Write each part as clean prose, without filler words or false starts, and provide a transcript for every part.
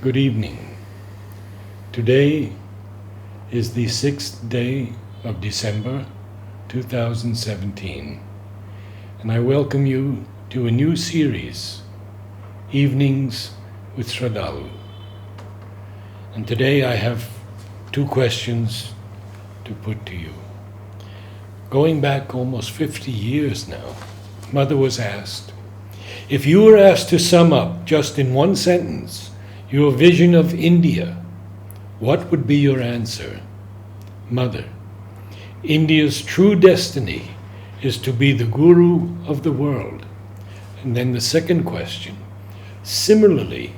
Good evening. Today is the 6th day of December 2017, and I welcome you to a new series, Evenings with Sraddhalu. And today I have two questions to put to you. Going back almost 50 years now, Mother was asked, if you were asked to sum up just in one sentence your vision of India, what would be your answer? Mother, India's true destiny is to be the guru of the world. And then the second question, similarly,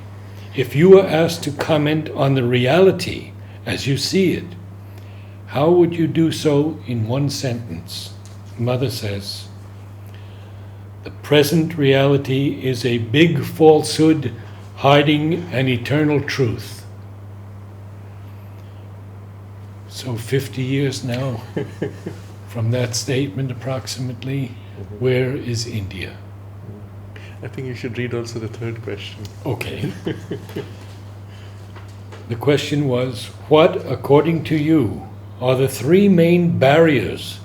if you were asked to comment on the reality as you see it, how would you do so in one sentence? Mother says, the present reality is a big falsehood hiding an eternal truth. So 50 years now from that statement approximately, where is India? I think you should read also the third question. Okay. The question was, what, according to you, are the three main barriers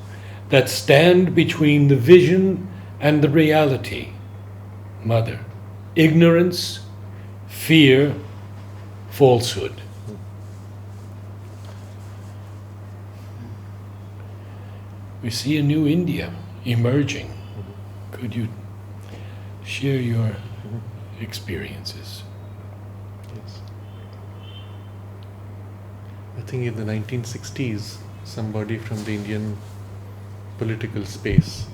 that stand between the vision and the reality? Mother, ignorance, fear, falsehood. We see a new India emerging. Could you share your experiences? Yes. I think in the 1960s, somebody from the Indian political space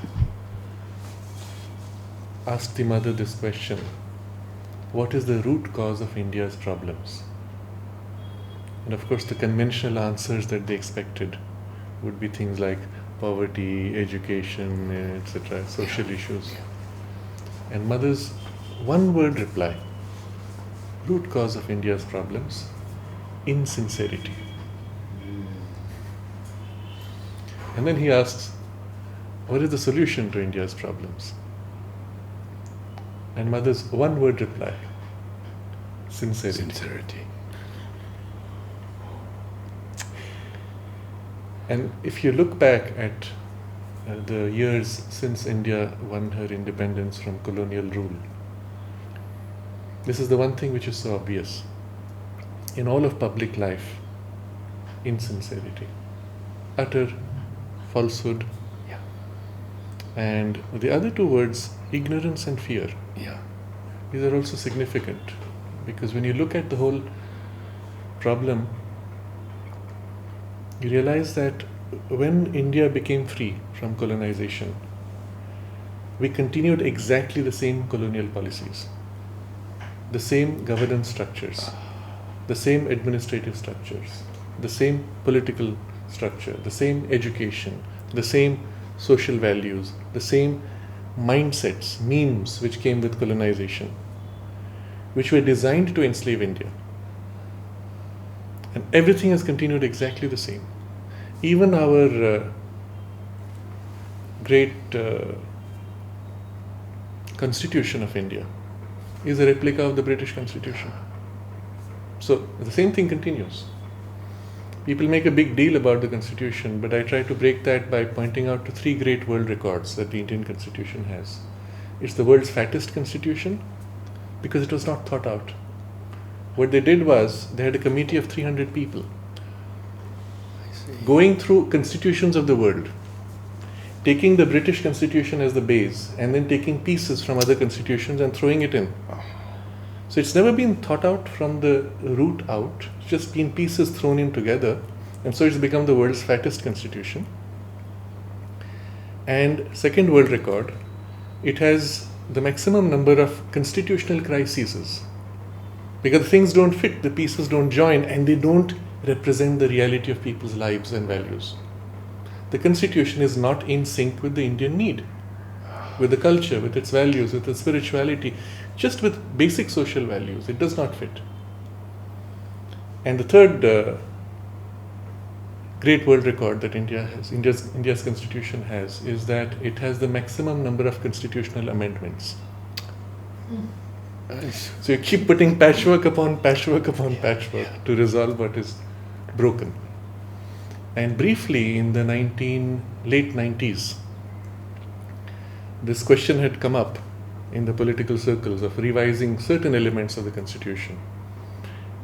asked the mother this question: what is the root cause of India's problems? And of course, the conventional answers that they expected would be things like poverty, education, etc., social issues. And mother's one-word reply: root cause of India's problems, insincerity. And then he asks, what is the solution to India's problems? And mother's one-word reply, sincerity. And if you look back at the years since India won her independence from colonial rule, this is the one thing which is so obvious. In all of public life, insincerity, utter falsehood. Yeah. And the other two words, ignorance and fear. Yeah. These are also significant, because when you look at the whole problem, you realize that when India became free from colonization, we continued exactly the same colonial policies, the same governance structures, the same administrative structures, the same political structure, the same education, the same social values, the same mindsets, memes which came with colonization, which were designed to enslave India. And everything has continued exactly the same. Even our great Constitution of India is a replica of the British Constitution. So the same thing continues. People make a big deal about the Constitution, but I try to break that by pointing out to three great world records that the Indian Constitution has. It's the world's fattest Constitution because it was not thought out. What they did was, they had a committee of 300 people going through constitutions of the world, taking the British Constitution as the base, and then taking pieces from other constitutions and throwing it in. So it's never been thought out from the root out, it's just been pieces thrown in together, and so it's become the world's fattest constitution. And second world record, it has the maximum number of constitutional crises, because things don't fit, the pieces don't join, and they don't represent the reality of people's lives and values. The Constitution is not in sync with the Indian need, with the culture, with its values, with its spirituality, just with basic social values. It does not fit. And the third great world record that India has, India's Constitution has, is that it has the maximum number of constitutional amendments. Nice. So you keep putting patchwork upon patchwork upon patchwork to resolve what is broken. And briefly, in the late 90s, this question had come up in the political circles of revising certain elements of the constitution.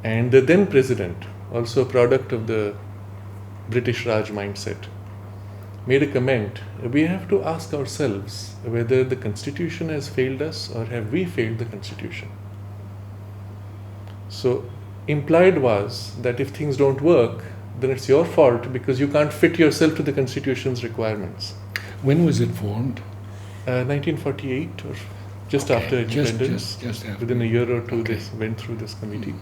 And the then president, also a product of the British Raj mindset, made a comment: we have to ask ourselves whether the constitution has failed us or have we failed the constitution. So implied was that if things don't work, then it's your fault because you can't fit yourself to the constitution's requirements. When was it formed? 1948, or just Okay, after independence. just after. Within a year or two, Okay. this went through this committee.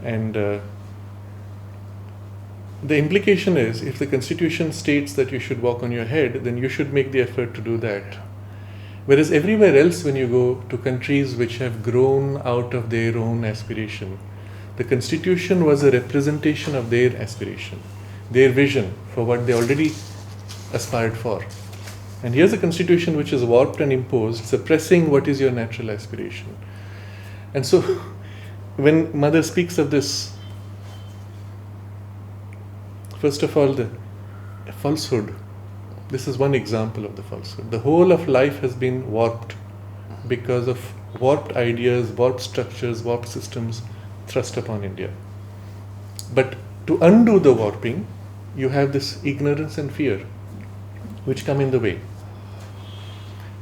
And the implication is, if the constitution states that you should walk on your head, then you should make the effort to do that. Whereas everywhere else, when you go to countries which have grown out of their own aspiration, the constitution was a representation of their aspiration, their vision for what they already aspired for. And here's a constitution which is warped and imposed, suppressing what is your natural aspiration. And so, when Mother speaks of this, first of all, the falsehood, this is one example of the falsehood. The whole of life has been warped because of warped ideas, warped structures, warped systems thrust upon India. But to undo the warping, you have this ignorance and fear which come in the way.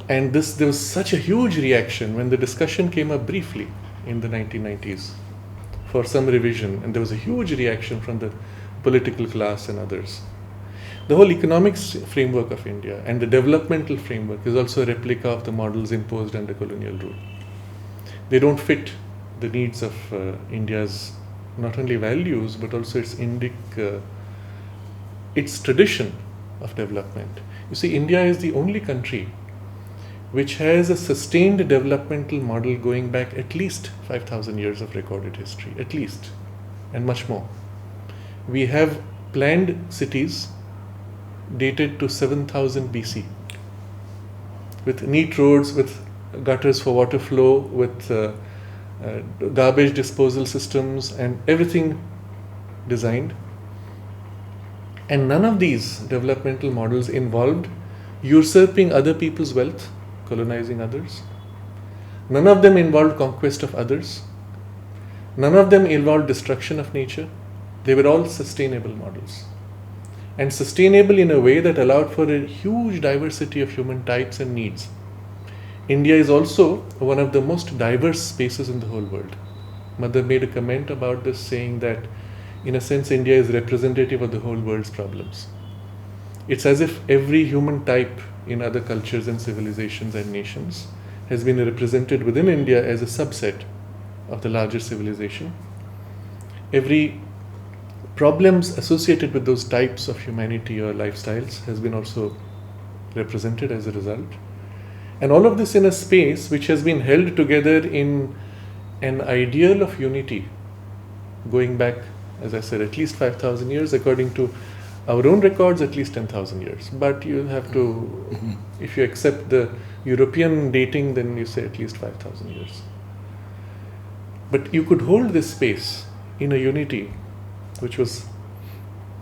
And there was such a huge reaction when the discussion came up briefly in the 1990s for some revision, and there was a huge reaction from the political class and others. The whole economics framework of India and the developmental framework is also a replica of the models imposed under colonial rule. They don't fit the needs of India's not only values but also its tradition of development. You see, India is the only country which has a sustained developmental model going back at least 5,000 years of recorded history, at least, and much more. We have planned cities dated to 7000 BC, with neat roads, with gutters for water flow, with garbage disposal systems, and everything designed. And none of these developmental models involved usurping other people's wealth, colonizing others. None of them involved conquest of others. None of them involved destruction of nature. They were all sustainable models. And sustainable in a way that allowed for a huge diversity of human types and needs. India is also one of the most diverse spaces in the whole world. Mother made a comment about this, saying that in a sense India is representative of the whole world's problems. It's as if every human type in other cultures and civilizations and nations has been represented within India as a subset of the larger civilization. Every problems associated with those types of humanity or lifestyles has been also represented as a result. And all of this in a space which has been held together in an ideal of unity going back, as I said, at least 5,000 years, according to our own records, at least 10,000 years. But you have to, if you accept the European dating, then you say at least 5,000 years. But you could hold this space in a unity which was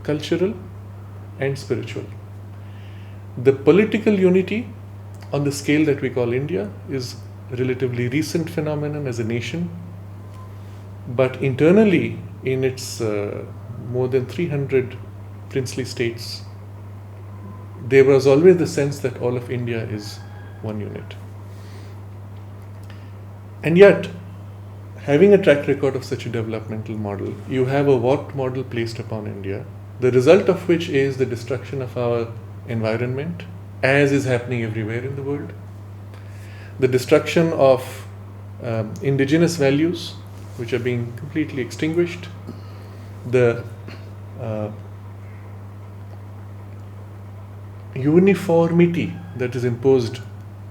cultural and spiritual. The political unity on the scale that we call India is a relatively recent phenomenon as a nation, but internally in its more than 300 princely states, there was always the sense that all of India is one unit. And yet, having a track record of such a developmental model, you have a warped model placed upon India, the result of which is the destruction of our environment, as is happening everywhere in the world, the destruction of indigenous values, which are being completely extinguished, the uniformity that is imposed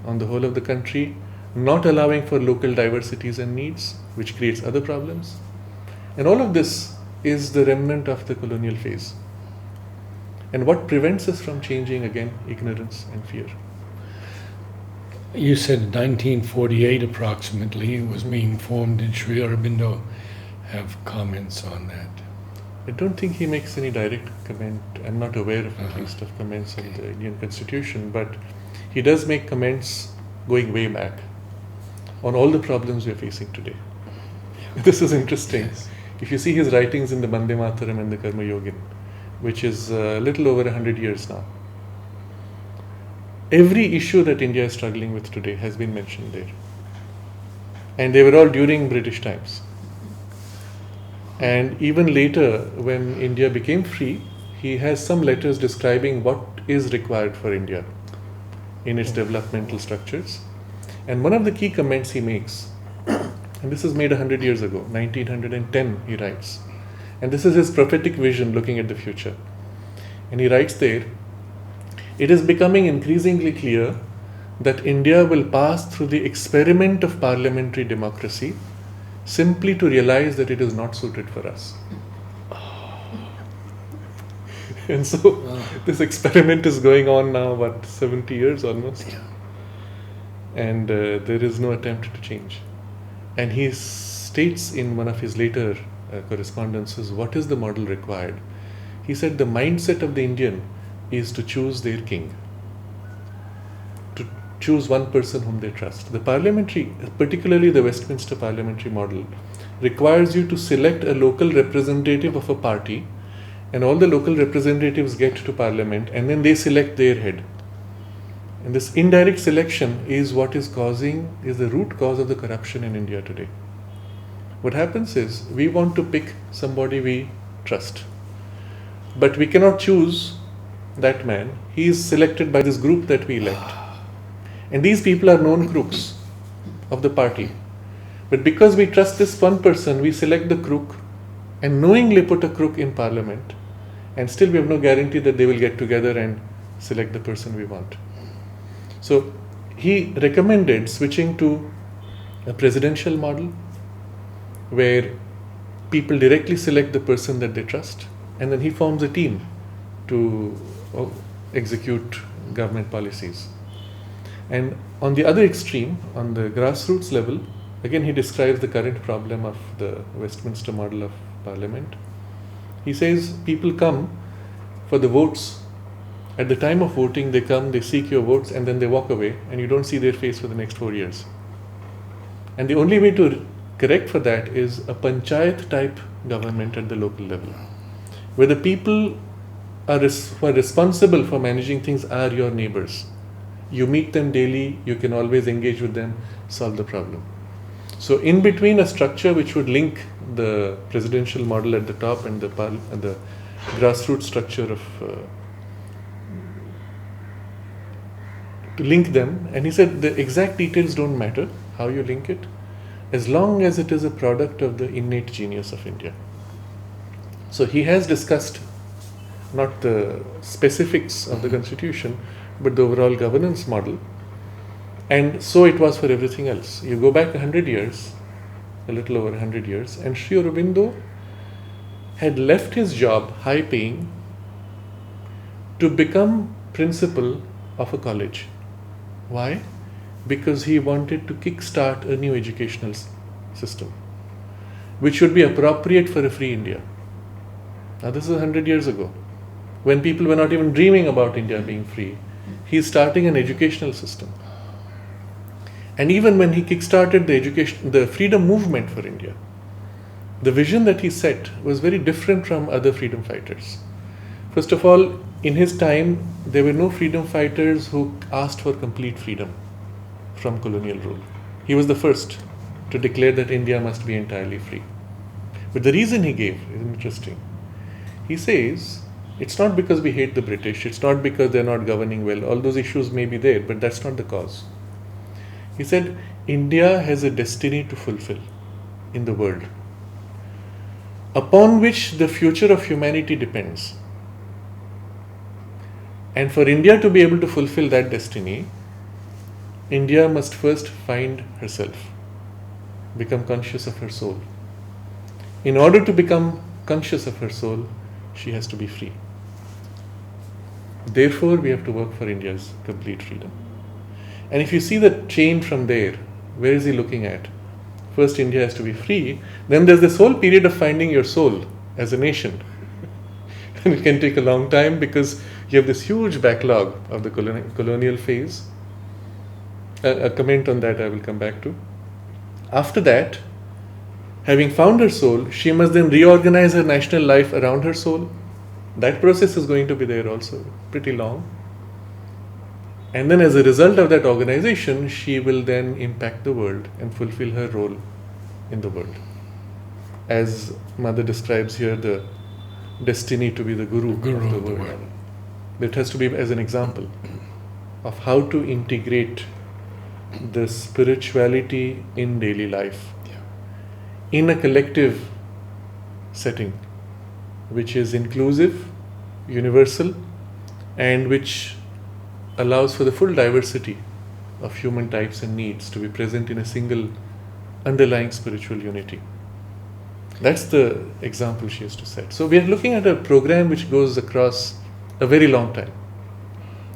on the whole of the country, not allowing for local diversities and needs, which creates other problems. And all of this is the remnant of the colonial phase. And what prevents us from changing, again, ignorance and fear. You said 1948 approximately it was being formed. Did Sri Aurobindo have comments on that? I don't think he makes any direct comment. I'm not aware of at least of comments on the Indian Constitution, but he does make comments going way back on all the problems we're facing today. This is interesting. Yes. If you see his writings in the Bande Mataram and the Karma Yogin, which is a little over 100 years now, every issue that India is struggling with today has been mentioned there. And they were all during British times. And even later, when India became free, he has some letters describing what is required for India in its developmental structures. And one of the key comments he makes, and this is made 100 years ago, 1910, he writes. And this is his prophetic vision looking at the future. And he writes there, "It is becoming increasingly clear that India will pass through the experiment of parliamentary democracy simply to realize that it is not suited for us." And so this experiment is going on now, 70 years almost? Yeah. And there is no attempt to change. And he states in one of his later correspondences, what is the model required? He said the mindset of the Indian is to choose their king, to choose one person whom they trust. The parliamentary, particularly the Westminster parliamentary model, requires you to select a local representative of a party, and all the local representatives get to parliament, and then they select their head. And this indirect selection is what is the root cause of the corruption in India today. What happens is, we want to pick somebody we trust, but we cannot choose that man. He is selected by this group that we elect. And these people are known crooks of the party. But because we trust this one person, we select the crook and knowingly put a crook in parliament, and still we have no guarantee that they will get together and select the person we want. So he recommended switching to a presidential model where people directly select the person that they trust, and then he forms a team to execute government policies. And on the other extreme, on the grassroots level, again he describes the current problem of the Westminster model of parliament. He says people come for the votes. At the time of voting, they come, they seek your votes, and then they walk away, and you don't see their face for the next 4 years. And the only way to correct for that is a panchayat type government at the local level, where the people who are responsible for managing things are your neighbors. You meet them daily, you can always engage with them, solve the problem. So in between a structure which would link the presidential model at the top and the grassroots structure of to link them, and he said the exact details don't matter how you link it, as long as it is a product of the innate genius of India. So he has discussed not the specifics of the constitution, but the overall governance model. And so it was for everything else. You go back 100 years, a little over 100 years, and Sri Aurobindo had left his job, high paying, to become principal of a college. Why? Because he wanted to kickstart a new educational system, which should be appropriate for a free India. Now this is 100 years ago, when people were not even dreaming about India being free. He's starting an educational system. And even when he kickstarted the freedom movement for India, the vision that he set was very different from other freedom fighters. First of all, in his time, there were no freedom fighters who asked for complete freedom from colonial rule. He was the first to declare that India must be entirely free. But the reason he gave is interesting. He says, it's not because we hate the British, it's not because they're not governing well. All those issues may be there, but that's not the cause. He said, India has a destiny to fulfill in the world, upon which the future of humanity depends. And for India to be able to fulfill that destiny, India must first find herself, become conscious of her soul. In order to become conscious of her soul, she has to be free. Therefore, we have to work for India's complete freedom. And if you see the chain from there, where is he looking at? First, India has to be free. Then there's this whole period of finding your soul as a nation. And it can take a long time because you have this huge backlog of the colonial phase. A comment on that I will come back to. After that, having found her soul, she must then reorganize her national life around her soul. That process is going to be there also, pretty long. And then as a result of that organization, she will then impact the world and fulfill her role in the world. As Mother describes here, the destiny to be the guru of the world. It has to be as an example of how to integrate the spirituality in daily life, in a collective setting, which is inclusive, universal, and which allows for the full diversity of human types and needs to be present in a single underlying spiritual unity. That's the example she has to set. So we are looking at a program which goes across a very long time.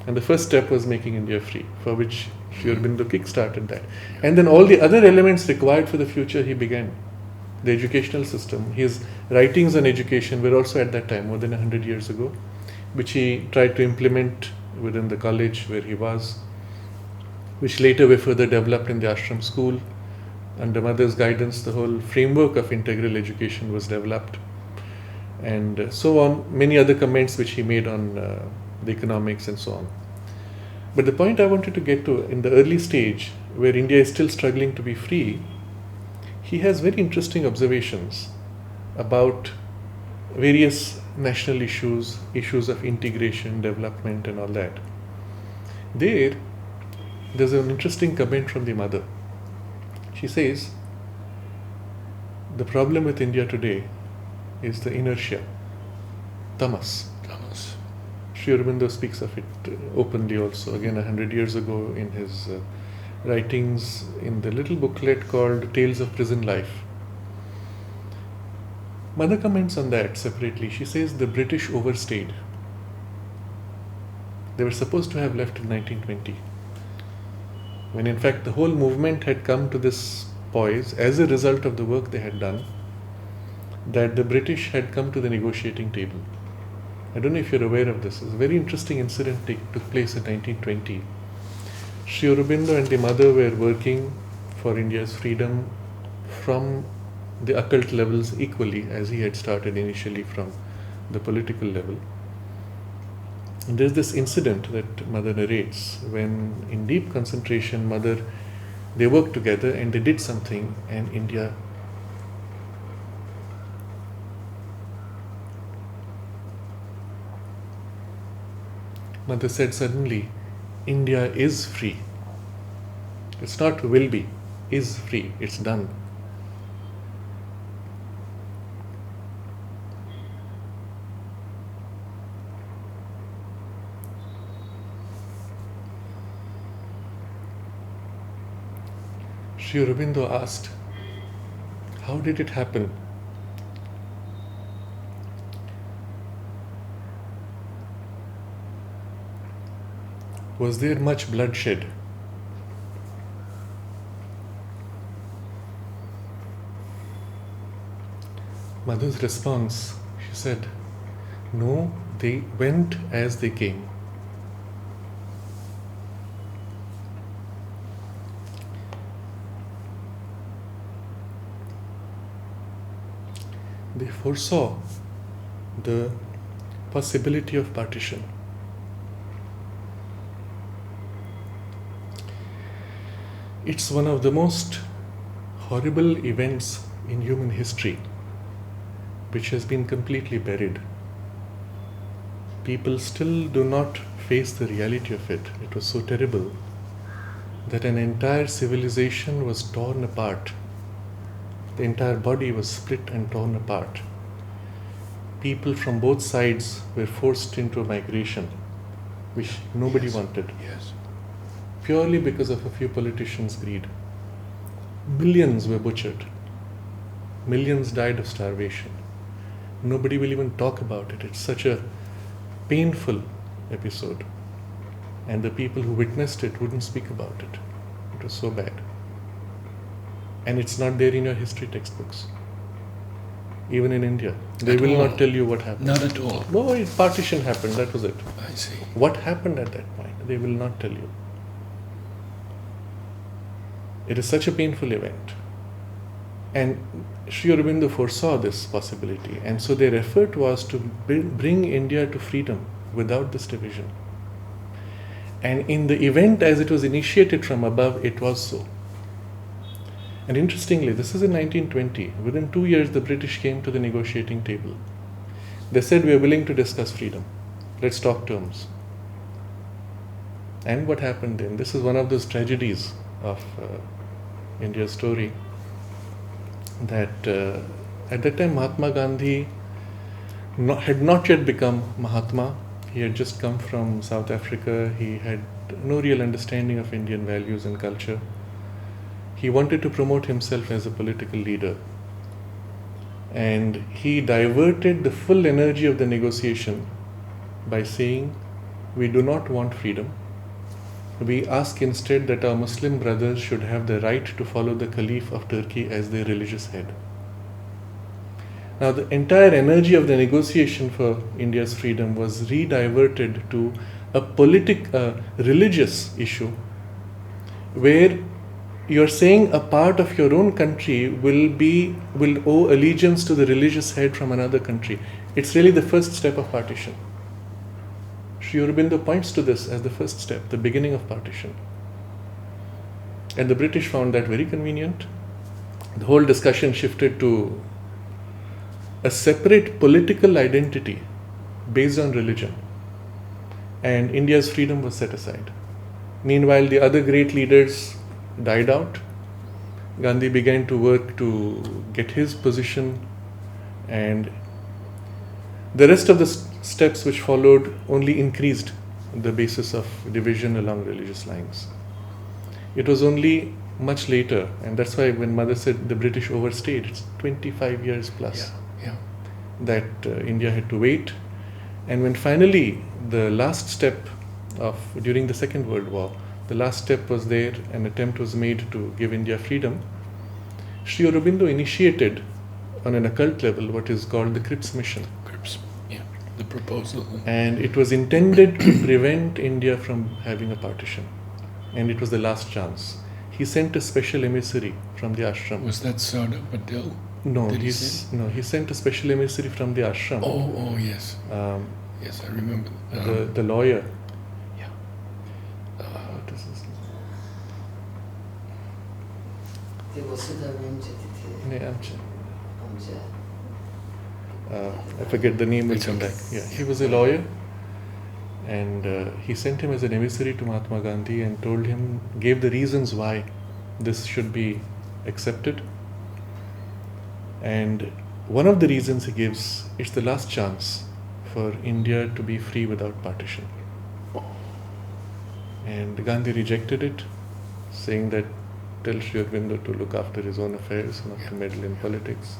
And the first step was making India free, for which Aurobindo kick-started that. And then all the other elements required for the future he began. The educational system. His writings on education were also at that time, more than 100 years ago, which he tried to implement within the college where he was, which later were further developed in the ashram school. Under Mother's guidance, the whole framework of integral education was developed. And so on, many other comments which he made on the economics and so on. But the point I wanted to get to, in the early stage, where India is still struggling to be free, he has very interesting observations about various national issues, issues of integration, development and all that. There's an interesting comment from the Mother. She says, the problem with India today is the inertia, tamas. Sri Aurobindo speaks of it openly also, again 100 years ago in his writings in the little booklet called Tales of Prison Life. Mother comments on that separately. She says the British overstayed. They were supposed to have left in 1920. When in fact the whole movement had come to this poise as a result of the work they had done, that the British had come to the negotiating table. I don't know if you're aware of this. It's a very interesting incident took place in 1920. Sri Aurobindo and the Mother were working for India's freedom from the occult levels equally as he had started initially from the political level. And there's this incident that Mother narrates when in deep concentration, they worked together and they did something and India Mother said suddenly, India is free. It's not will be, is free. It's done. Sri Aurobindo asked, how did it happen? Was there much bloodshed? Mother's response, she said, no, they went as they came. They foresaw the possibility of partition. It's one of the most horrible events in human history which has been completely buried. People still do not face the reality of it. It was so terrible that an entire civilization was torn apart. The entire body was split and torn apart. People from both sides were forced into a migration which nobody wanted. Yes. Purely because of a few politicians' greed. Millions were butchered. Millions died of starvation. Nobody will even talk about it. It's such a painful episode. and the people who witnessed it wouldn't speak about it. It was so bad. And it's not there in your history textbooks. Even in India. They will not tell you what happened. Not at all. No, partition happened, that was it. I see. What happened at that point? They will not tell you. It is such a painful event. And Sri Aurobindo foresaw this possibility. And so their effort was to bring India to freedom without this division. And in the event as it was initiated from above, it was so. And interestingly, this is in 1920. Within 2 years, the British came to the negotiating table. They said, we are willing to discuss freedom. Let's talk terms. And what happened then? This is one of those tragedies of India's story. That at that time, Mahatma Gandhi had not yet become Mahatma. He had just come from South Africa. He had no real understanding of Indian values and culture. He wanted to promote himself as a political leader. And he diverted the full energy of the negotiation by saying, we do not want freedom. We ask instead that our Muslim brothers should have the right to follow the Caliph of Turkey as their religious head. Now, the entire energy of the negotiation for India's freedom was rediverted to a religious issue, where you're saying a part of your own country will owe allegiance to the religious head from another country. It's really the first step of partition. Sri Aurobindo points to this as the first step, the beginning of partition. And the British found that very convenient. The whole discussion shifted to a separate political identity based on religion. And India's freedom was set aside. Meanwhile, the other great leaders died out. Gandhi began to work to get his position, and the rest of the steps which followed only increased the basis of division along religious lines. It was only much later, and that's why when Mother said the British overstayed, it's 25 years plus that India had to wait. And when finally the last step during the Second World War, the last step was there, an attempt was made to give India freedom. Sri Aurobindo initiated on an occult level what is called the Cripps Mission. Cripps, the proposal. And it was intended to prevent India from having a partition. And it was the last chance. He sent a special emissary from the ashram. Was that Sardar Patel? No, he sent a special emissary from the ashram. Oh, yes. Yes, I remember. The lawyer. I forget the name. Will come back. Yeah, he was a lawyer, and he sent him as an emissary to Mahatma Gandhi and gave the reasons why this should be accepted. And one of the reasons he gives, it's the last chance for India to be free without partition. And Gandhi rejected it, saying that tell Sri Aurobindo to look after his own affairs, not to meddle in politics.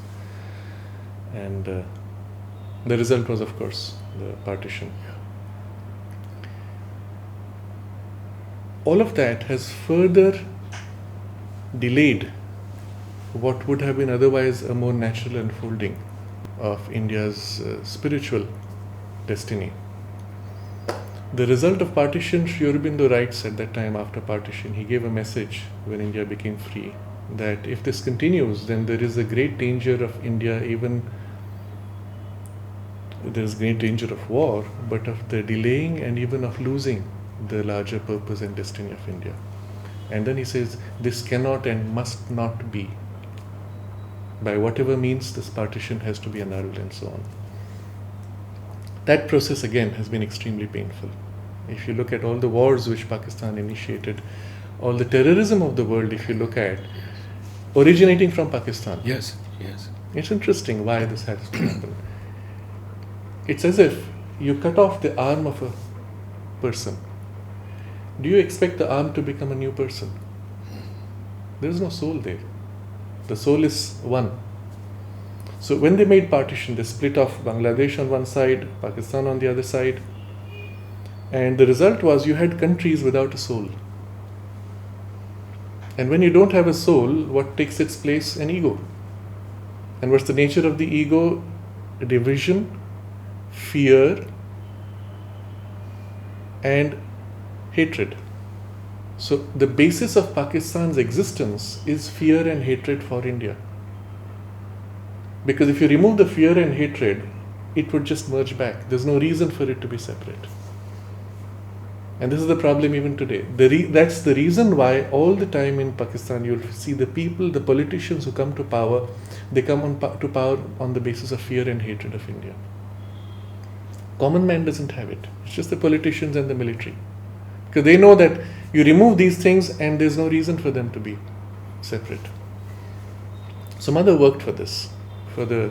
And the result was, of course, the partition. All of that has further delayed what would have been otherwise a more natural unfolding of India's spiritual destiny. The result of partition, Sri Aurobindo writes at that time after partition, he gave a message when India became free, that if this continues, then there is a great danger of India, there is great danger of war, but of the delaying and even of losing the larger purpose and destiny of India. And then he says, this cannot and must not be. By whatever means, this partition has to be annulled and so on. That process again has been extremely painful. If you look at all the wars which Pakistan initiated, all the terrorism of the world, if you look at, originating from Pakistan. Yes. It's interesting why this has to happen. It's as if you cut off the arm of a person. Do you expect the arm to become a new person? There is no soul there. The soul is one. So when they made partition, they split off Bangladesh on one side, Pakistan on the other side. And the result was you had countries without a soul. And when you don't have a soul, what takes its place? An ego. And what's the nature of the ego? Division, fear, and hatred. So the basis of Pakistan's existence is fear and hatred for India. Because if you remove the fear and hatred, it would just merge back. There's no reason for it to be separate. And this is the problem even today. That's the reason why all the time in Pakistan you'll see the people, the politicians who come to power, they come to power on the basis of fear and hatred of India. Common man doesn't have it. It's just the politicians and the military. Because they know that you remove these things and there's no reason for them to be separate. So mother worked for this, for the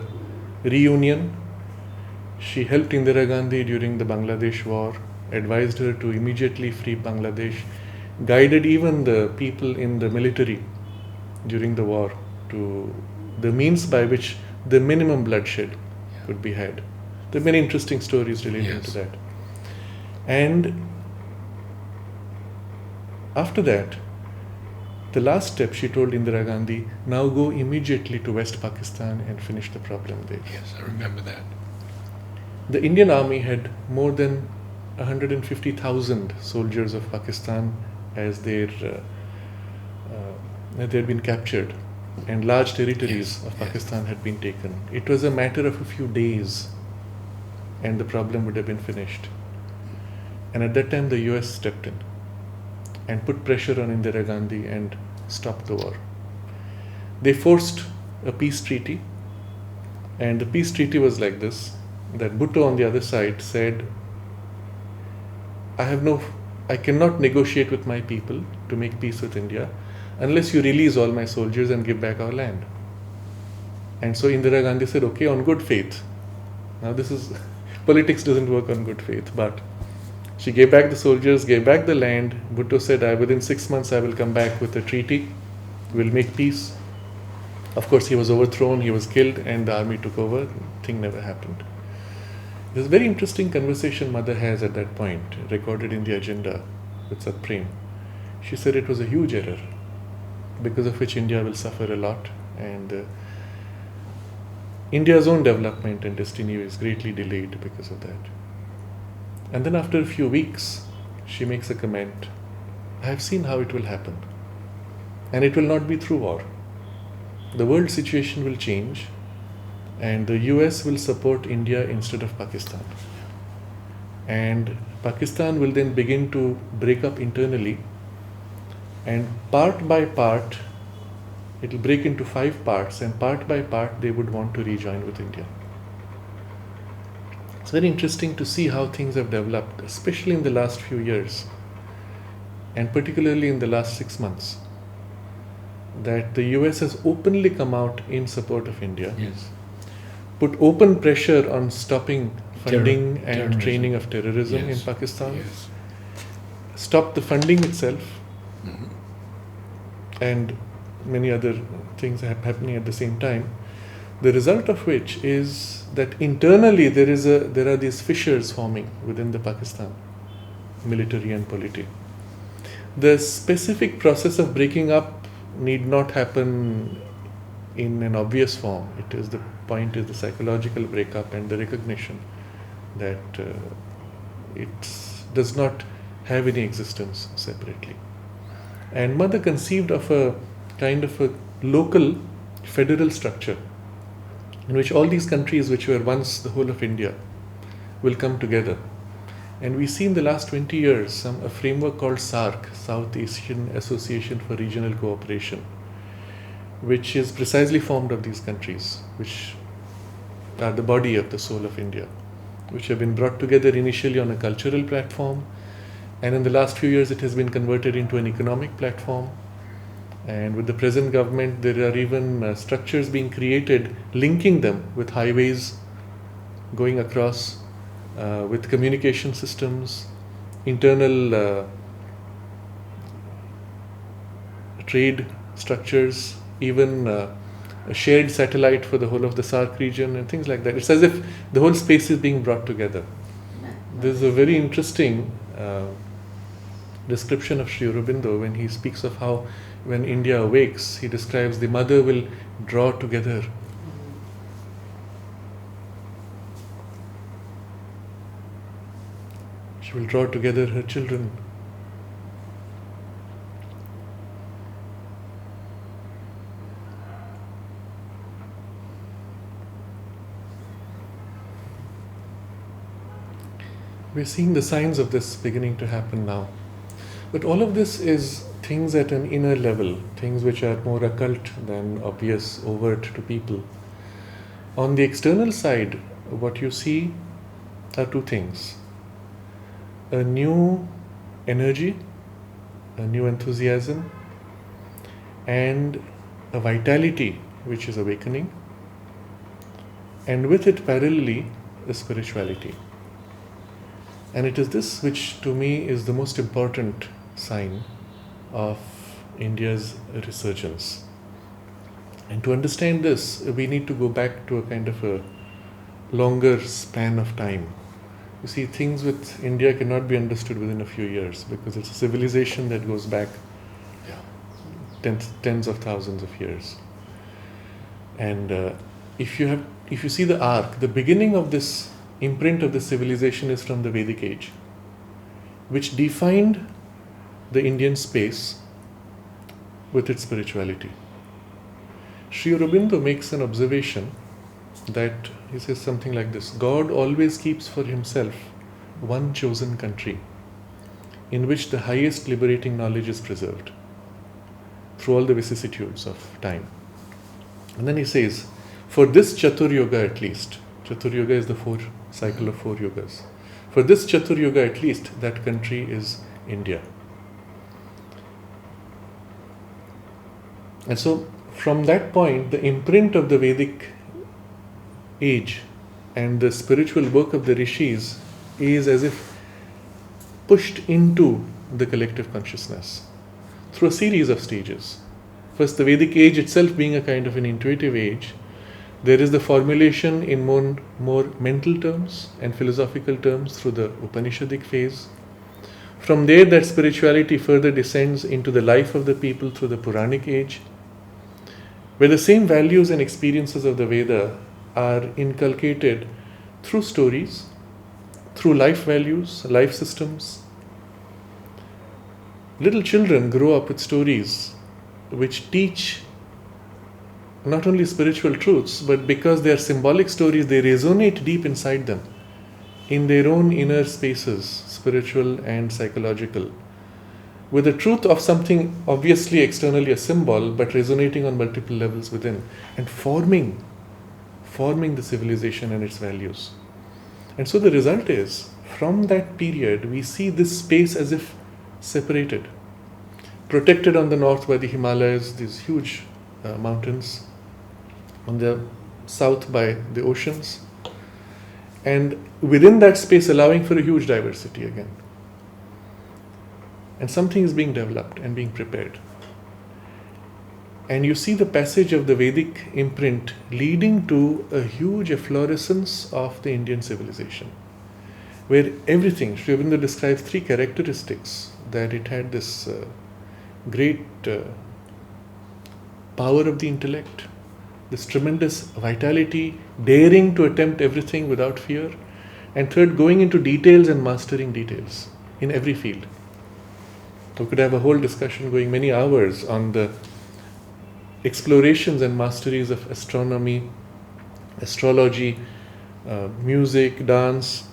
reunion. She helped Indira Gandhi during the Bangladesh war, advised her to immediately free Bangladesh, guided even the people in the military during the war to the means by which the minimum bloodshed could be had. There are many interesting stories relating to that. And after that, the last step she told Indira Gandhi, now go immediately to West Pakistan and finish the problem there. Yes, I remember that. The Indian army had more than 150,000 soldiers of Pakistan as they had been captured, and large territories of Pakistan had been taken. It was a matter of a few days and the problem would have been finished. And at that time the US stepped in and put pressure on Indira Gandhi and stopped the war. They forced a peace treaty, and the peace treaty was like this, that Bhutto on the other side said, I cannot negotiate with my people to make peace with India unless you release all my soldiers and give back our land. And so Indira Gandhi said, okay, on good faith. Now politics doesn't work on good faith, but she gave back the soldiers, gave back the land. Bhutto said, within 6 months I will come back with a treaty, we'll make peace. Of course he was overthrown, he was killed, and the army took over. Thing never happened. There's a very interesting conversation mother has at that point, recorded in the agenda with Satprem. She said it was a huge error, because of which India will suffer a lot, and India's own development and destiny is greatly delayed because of that. And then after a few weeks, she makes a comment, I have seen how it will happen, and it will not be through war. The world situation will change, and the US will support India instead of Pakistan. And Pakistan will then begin to break up internally, and part by part, it will break into 5 parts, and part by part they would want to rejoin with India. It's very interesting to see how things have developed, especially in the last few years, and particularly in the last 6 months, that the US has openly come out in support of India. Yes. Put open pressure on stopping funding and terrorism. Training of terrorism Yes. in Pakistan. Yes. Stop the funding itself, Mhm. and many other things are happening at the same time. The result of which is that internally there are these fissures forming within the Pakistan military and polity. The specific process of breaking up need not happen in an obvious form. The point is the psychological breakup and the recognition that it does not have any existence separately. And mother conceived of a kind of a local federal structure in which all these countries which were once the whole of India will come together. And we see in the last 20 years a framework called SAARC, South Asian Association for Regional Cooperation, which is precisely formed of these countries, which are the body of the soul of India, which have been brought together initially on a cultural platform, and in the last few years it has been converted into an economic platform. And with the present government, there are even structures being created linking them with highways going across, with communication systems, internal trade structures, even a shared satellite for the whole of the SAARC region and things like that. It's as if the whole space is being brought together. There's a very interesting description of Sri Aurobindo when he speaks of how when India awakes, he describes the mother will draw together. She will draw together her children. We're seeing the signs of this beginning to happen now. But all of this is things at an inner level, things which are more occult than obvious, overt to people. On the external side, what you see are two things: a new energy, a new enthusiasm, and a vitality which is awakening, and with it parallelly a spirituality. And it is this which to me is the most important sign of India's resurgence. And to understand this, we need to go back to a kind of a longer span of time. You see, things with India cannot be understood within a few years because it's a civilization that goes back tens of thousands of years. And if you see the arc, the beginning of this imprint of the civilization is from the Vedic age, which defined the Indian space with its spirituality. Sri Aurobindo makes an observation that he says something like this: God always keeps for himself one chosen country in which the highest liberating knowledge is preserved through all the vicissitudes of time. And then he says, for this Chatur Yoga at least, Chatur Yoga is the cycle of 4 yogas. For this Chatur Yoga at least, that country is India. And so from that point, the imprint of the Vedic age and the spiritual work of the rishis is as if pushed into the collective consciousness through a series of stages. First, the Vedic age itself being a kind of an intuitive age. There is the formulation in more mental terms and philosophical terms through the Upanishadic phase. From there, that spirituality further descends into the life of the people through the Puranic age, where the same values and experiences of the Veda are inculcated through stories, through life values, life systems. Little children grow up with stories which teach not only spiritual truths, but because they are symbolic stories, they resonate deep inside them, in their own inner spaces, spiritual and psychological, with the truth of something obviously externally a symbol, but resonating on multiple levels within, and forming the civilization and its values. And so the result is, from that period, we see this space as if separated, protected on the north by the Himalayas, these huge mountains, on the south by the oceans, and within that space allowing for a huge diversity again. And something is being developed and being prepared. And you see the passage of the Vedic imprint leading to a huge efflorescence of the Indian civilization, where everything, Sri Aurobindo describes 3 characteristics, that it had this great power of the intellect, this tremendous vitality, daring to attempt everything without fear, and third, going into details and mastering details in every field. So we could have a whole discussion going many hours on the explorations and masteries of astronomy, astrology, music, dance,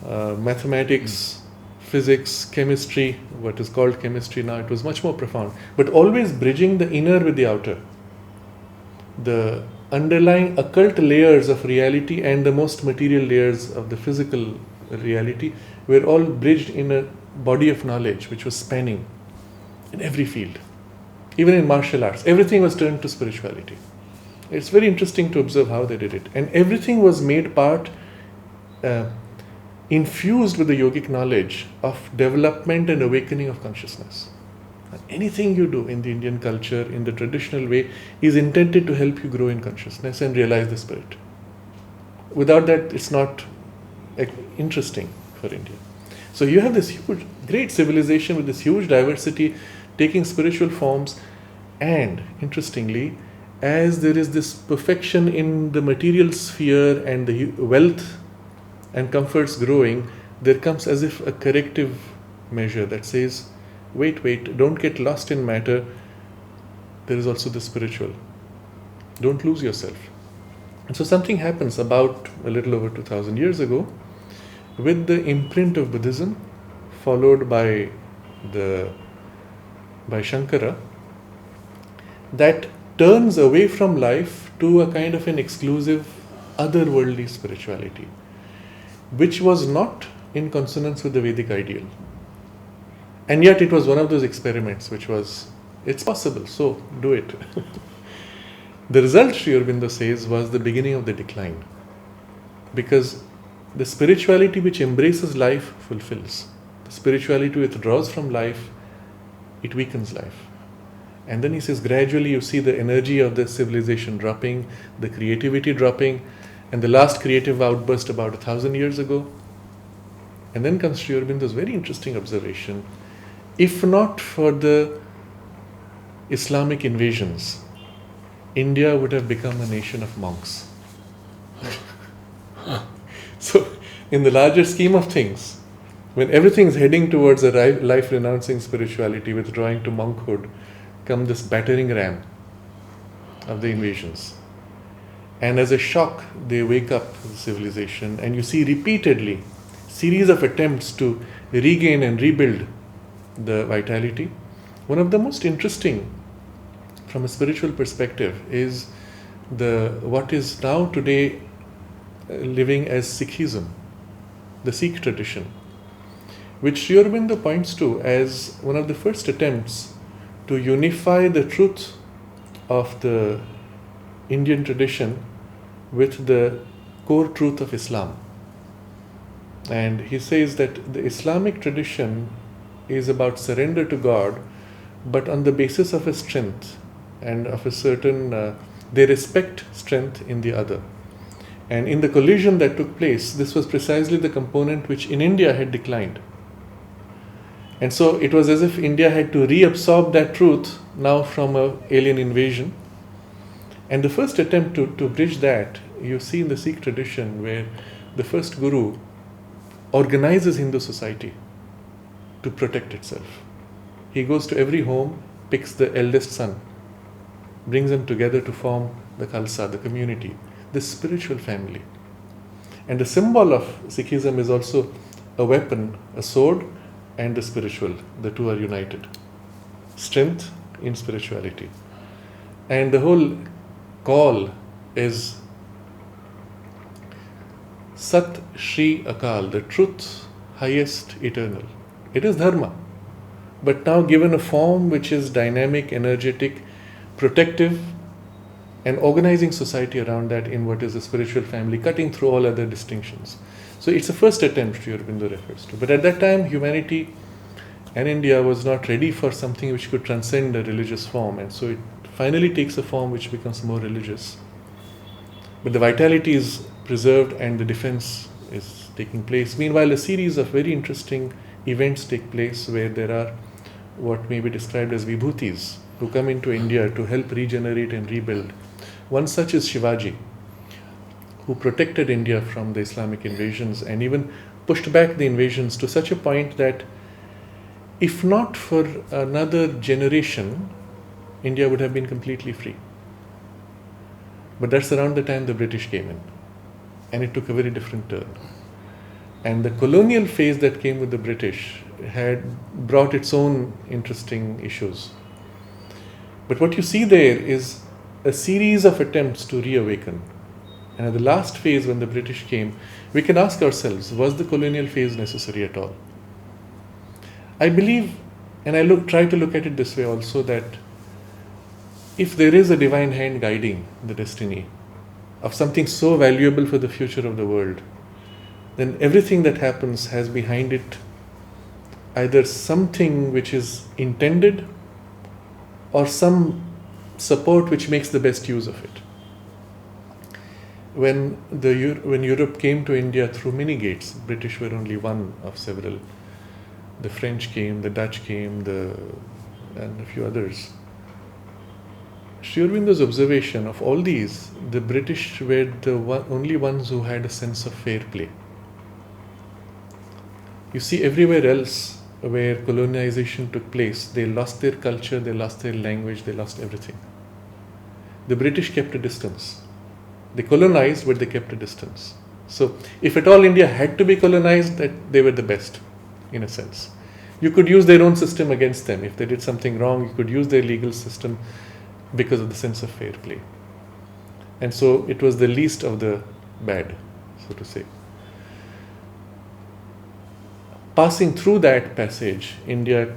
mathematics, physics, chemistry, what is called chemistry now. It was much more profound, but always bridging the inner with the outer. The underlying occult layers of reality and the most material layers of the physical reality were all bridged in a body of knowledge which was spanning in every field. Even in martial arts, everything was turned to spirituality. It's very interesting to observe how they did it. And everything was made part, infused with the yogic knowledge of development and awakening of consciousness. And anything you do in the Indian culture, in the traditional way, is intended to help you grow in consciousness and realize the spirit. Without that, it's not interesting for India. So you have this huge, great civilization with this huge diversity taking spiritual forms, and interestingly, as there is this perfection in the material sphere and the wealth and comforts growing, there comes as if a corrective measure that says, wait, don't get lost in matter. There is also the spiritual. Don't lose yourself. And so something happens about a little over 2000 years ago with the imprint of Buddhism, followed by Shankara, that turns away from life to a kind of an exclusive otherworldly spirituality, which was not in consonance with the Vedic ideal. And yet it was one of those experiments which was, it's possible, so do it. The result, Sri Aurobindo says, was the beginning of the decline. Because the spirituality which embraces life fulfills. The spirituality which withdraws from life, it weakens life. And then he says, gradually you see the energy of the civilization dropping, the creativity dropping, and the last creative outburst about 1,000 years ago. And then comes Sri Aurobindo's very interesting observation. If not for the Islamic invasions, India would have become a nation of monks. So, in the larger scheme of things, when everything is heading towards a life-renouncing spirituality, withdrawing to monkhood, come this battering ram of the invasions. And as a shock, they wake up the civilization, and you see repeatedly series of attempts to regain and rebuild the vitality. One of the most interesting from a spiritual perspective is what is now today living as Sikhism, the Sikh tradition, which Sri Aurobindo points to as one of the first attempts to unify the truth of the Indian tradition with the core truth of Islam. And he says that the Islamic tradition is about surrender to God, but on the basis of a strength and of a certain, they respect strength in the other. And in the collision that took place, this was precisely the component which in India had declined. And so it was as if India had to reabsorb that truth now from an alien invasion. And the first attempt to bridge that, you see in the Sikh tradition, where the first guru organizes Hindu society to protect itself. He goes to every home, picks the eldest son, brings them together to form the Khalsa, the community, the spiritual family. And the symbol of Sikhism is also a weapon, a sword, and the spiritual. The two are united. Strength in spirituality. And the whole call is Sat Shri Akal, the truth, highest, eternal. It is dharma, but now given a form which is dynamic, energetic, protective, and organizing society around that in what is the spiritual family, cutting through all other distinctions. So it's a first attempt Sri Aurobindo refers to. But at that time, humanity and India was not ready for something which could transcend a religious form, and so it finally takes a form which becomes more religious. But the vitality is preserved and the defense is taking place. Meanwhile, a series of very interesting events take place where there are what may be described as vibhutis who come into India to help regenerate and rebuild. One such is Shivaji, who protected India from the Islamic invasions and even pushed back the invasions to such a point that if not for another generation, India would have been completely free. But that's around the time the British came in, and it took a very different turn. And the colonial phase that came with the British had brought its own interesting issues. But what you see there is a series of attempts to reawaken. And at the last phase, when the British came, we can ask ourselves, was the colonial phase necessary at all? I believe, and I try to look at it this way also, that if there is a divine hand guiding the destiny of something so valuable for the future of the world, then everything that happens has behind it either something which is intended or some support which makes the best use of it. When Europe came to India through mini gates, British were only one of several the French came, the Dutch came, and a few others. Sri Aurobindo's observation of all these, the British were the only ones who had a sense of fair play. You see, everywhere else where colonization took place, they lost their culture, they lost their language, they lost everything. The British kept a distance. They colonized, but they kept a distance. So, if at all India had to be colonized, that they were the best, in a sense. You could use their own system against them. If they did something wrong, you could use their legal system because of the sense of fair play. And so, it was the least of the bad, so to say. Passing through that passage, India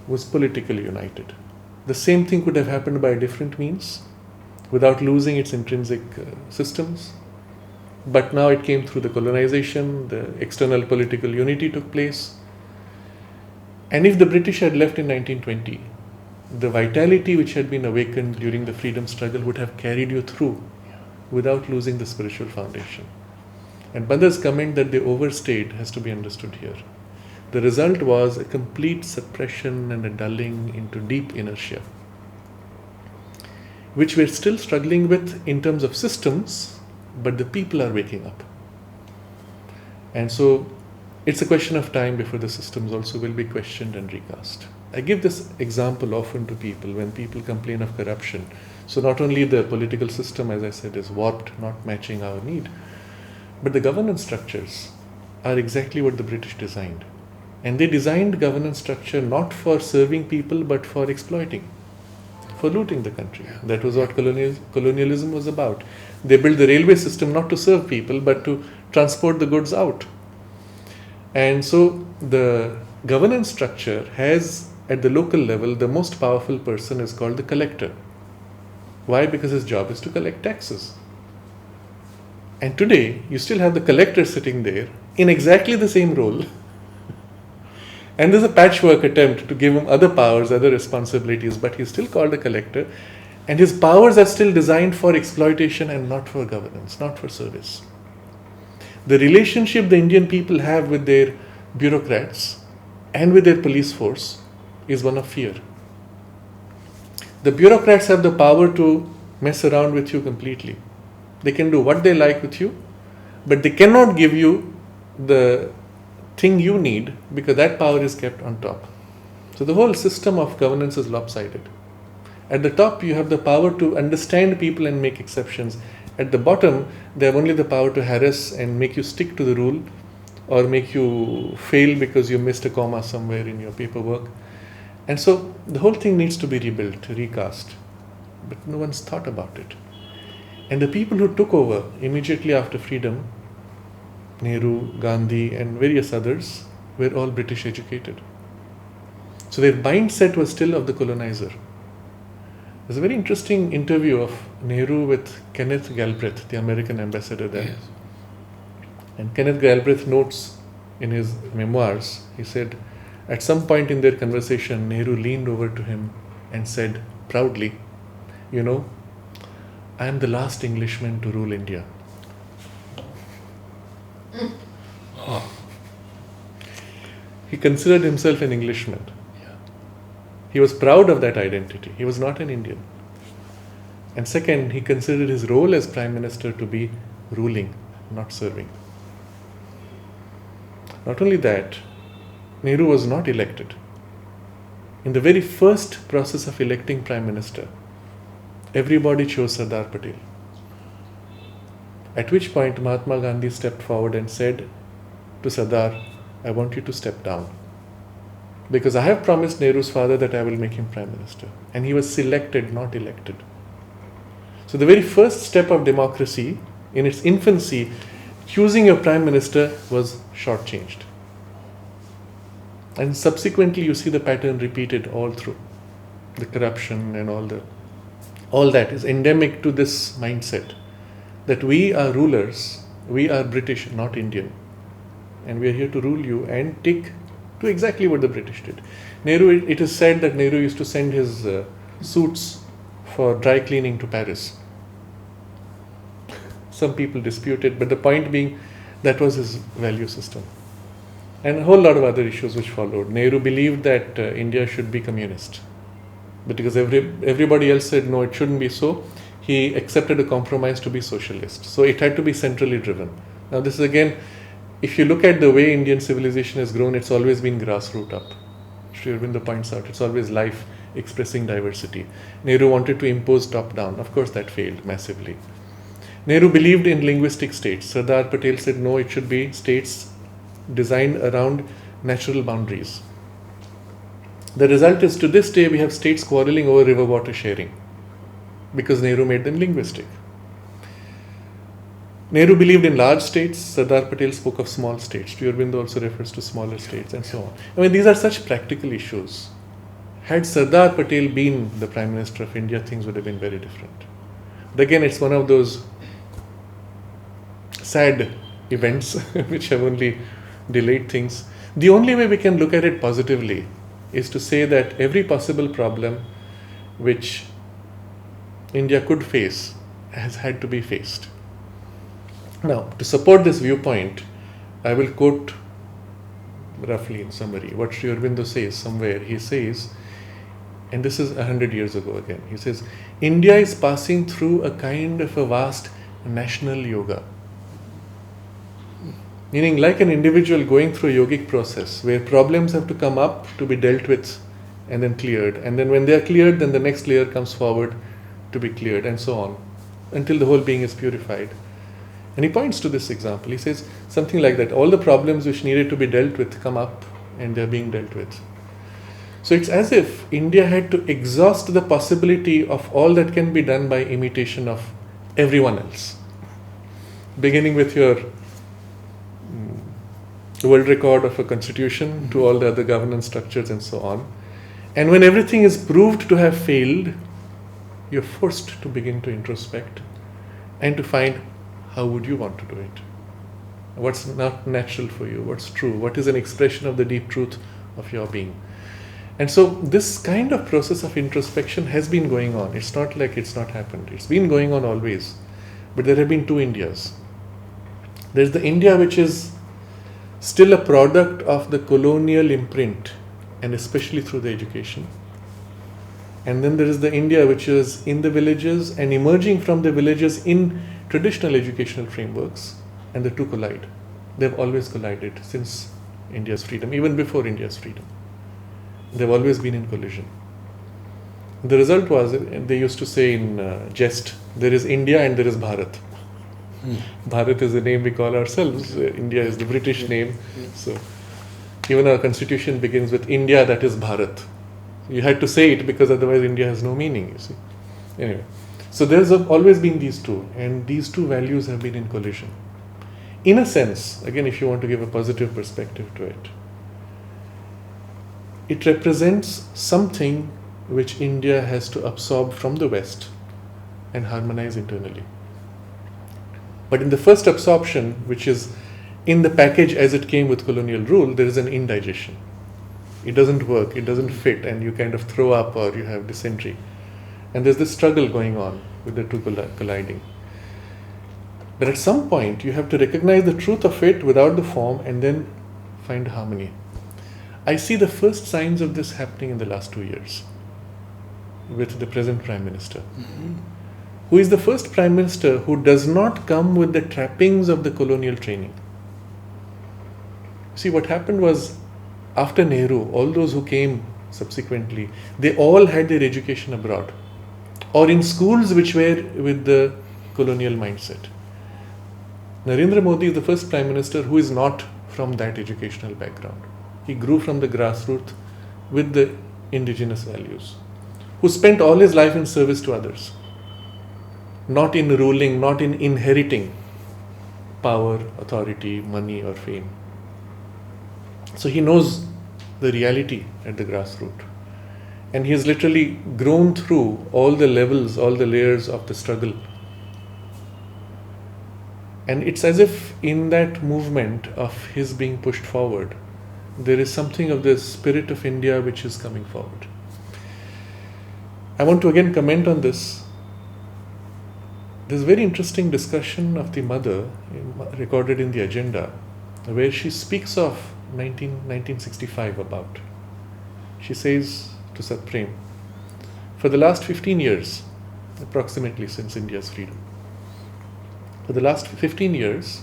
was politically united. The same thing could have happened by different means, without losing its intrinsic systems. But now it came through the colonization, the external political unity took place. And if the British had left in 1920, the vitality which had been awakened during the freedom struggle would have carried you through without losing the spiritual foundation. And Bandar's comment that they overstayed has to be understood here. The result was a complete suppression and a dulling into deep inertia, which we're still struggling with in terms of systems, but the people are waking up. And so it's a question of time before the systems also will be questioned and recast. I give this example often to people when people complain of corruption. So not only the political system, as I said, is warped, not matching our need, but the governance structures are exactly what the British designed. And they designed governance structure not for serving people, but for exploiting, for looting the country. That was what colonialism was about. They built the railway system not to serve people, but to transport the goods out. And so the governance structure has, at the local level, the most powerful person is called the collector. Why? Because his job is to collect taxes. And today, you still have the collector sitting there in exactly the same role. And there's a patchwork attempt to give him other powers, other responsibilities, but he's still called a collector. And his powers are still designed for exploitation and not for governance, not for service. The relationship the Indian people have with their bureaucrats and with their police force is one of fear. The bureaucrats have the power to mess around with you completely. They can do what they like with you, but they cannot give you the thing you need because that power is kept on top. So the whole system of governance is lopsided. At the top, you have the power to understand people and make exceptions. At the bottom, they have only the power to harass and make you stick to the rule or make you fail because you missed a comma somewhere in your paperwork. And so the whole thing needs to be rebuilt, recast. But no one's thought about it. And the people who took over immediately after freedom, Nehru, Gandhi, and various others, were all British educated. So their mindset was still of the colonizer. There's a very interesting interview of Nehru with Kenneth Galbraith, the American ambassador there. Yes. And Kenneth Galbraith notes in his memoirs, he said, at some point in their conversation, Nehru leaned over to him and said proudly, "You know, I am the last Englishman to rule India." Oh, He considered himself an Englishman. yeah. He was proud of that identity. He was not an Indian. And second, he considered his role as Prime Minister to be ruling, not serving. Not only that, Nehru was not elected. In the very first process of electing Prime Minister, everybody chose Sardar Patel. At which point Mahatma Gandhi stepped forward and said to Sardar, "I want you to step down. Because I have promised Nehru's father that I will make him Prime Minister." And he was selected, not elected. So the very first step of democracy, in its infancy, choosing your Prime Minister was shortchanged. And subsequently you see the pattern repeated all through. The corruption and all that is endemic to this mindset. That we are rulers, we are British, not Indian. And we are here to rule you and take to exactly what the British did. Nehru, it is said that Nehru used to send his suits for dry cleaning to Paris. Some people dispute it, but the point being that was his value system. and a whole lot of other issues which followed. Nehru believed that India should be communist, because everybody else said no, it shouldn't be so. He accepted a compromise to be socialist. So it had to be centrally driven. Now this is again, if you look at the way Indian civilization has grown, it's always been grassroots up. Sri Aurobindo points out, it's always life expressing diversity. Nehru wanted to impose top down. Of course that failed massively. Nehru believed in linguistic states. Sardar Patel said no, it should be states designed around natural boundaries. The result is, to this day we have states quarreling over river water sharing because Nehru made them linguistic. Nehru believed in large states. Sardar Patel spoke of small states. Sri Aurobindo also refers to smaller states and so on. I mean, these are such practical issues. Had Sardar Patel been the Prime Minister of India, things would have been very different. But again, it's one of those sad events which have only delayed things. The only way we can look at it positively is to say that every possible problem which India could face has had to be faced. Now, to support this viewpoint, I will quote roughly in summary what Sri Aurobindo says somewhere. He says, and this is 100 years ago again, he says, India is passing through a kind of a vast national yoga. Meaning, like an individual going through a yogic process where problems have to come up to be dealt with and then cleared. And then when they are cleared, then the next layer comes forward to be cleared, and so on, until the whole being is purified. And he points to this example. He says something like that. All the problems which needed to be dealt with come up and they're being dealt with. So it's as if India had to exhaust the possibility of all that can be done by imitation of everyone else. Beginning with your world record of a constitution to all the other governance structures and so on. And when everything is proved to have failed, you're forced to begin to introspect and to find how would you want to do it? What's not natural for you? What's true? What is an expression of the deep truth of your being? And so this kind of process of introspection has been going on. It's not like it's not happened. It's been going on always. But there have been two Indias. There's the India which is still a product of the colonial imprint, and especially through the education. And then there is the India which is in the villages and emerging from the villages in traditional educational frameworks, and the two collide. They've always collided since India's freedom, even before India's freedom. They've always been in collision. The result was, they used to say in jest, there is India and there is Bharat. Bharat is the name we call ourselves. India is the British name. So even our constitution begins with India, that is Bharat. You had to say it because otherwise India has no meaning, you see. Anyway, so there's always been these two, and these two values have been in collision. In a sense, again, if you want to give a positive perspective to it, it represents something which India has to absorb from the West and harmonize internally. But in the first absorption, which is in the package as it came with colonial rule, there is an indigestion. It doesn't work, it doesn't fit, and you kind of throw up or you have dysentery. And there's this struggle going on with the two colliding. But at some point, you have to recognize the truth of it without the form and then find harmony. I see the first signs of this happening in the last 2 years with the present Prime Minister, who is the first Prime Minister who does not come with the trappings of the colonial training. See, what happened was, after Nehru, all those who came subsequently, they all had their education abroad or in schools which were with the colonial mindset. Narendra Modi is the first Prime Minister who is not from that educational background. He grew from the grassroots with the indigenous values, who spent all his life in service to others, not in ruling, not in inheriting power, authority, money or fame. So he knows the reality at the grassroots. And he has literally grown through all the levels, all the layers of the struggle. And it's as if in that movement of his being pushed forward, there is something of the spirit of India which is coming forward. I want to again comment on this. There's a very interesting discussion of the mother recorded in the agenda, where she speaks of 1965 about. She says to Satprem, for the last 15 years, approximately since India's freedom, for the last 15 years,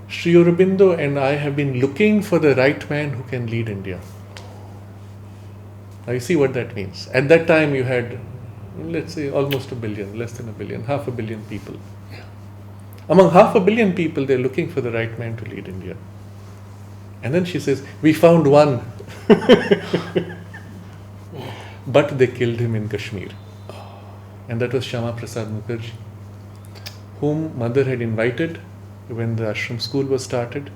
Sri Aurobindo and I have been looking for the right man who can lead India. Now you see what that means. At that time you had, let's say, almost a billion, less than a billion, 500 million people. Yeah. Among 500 million people, they're looking for the right man to lead India. And then she says, we found one. But they killed him in Kashmir. And that was Shama Prasad Mukherjee, whom mother had invited when the ashram school was started.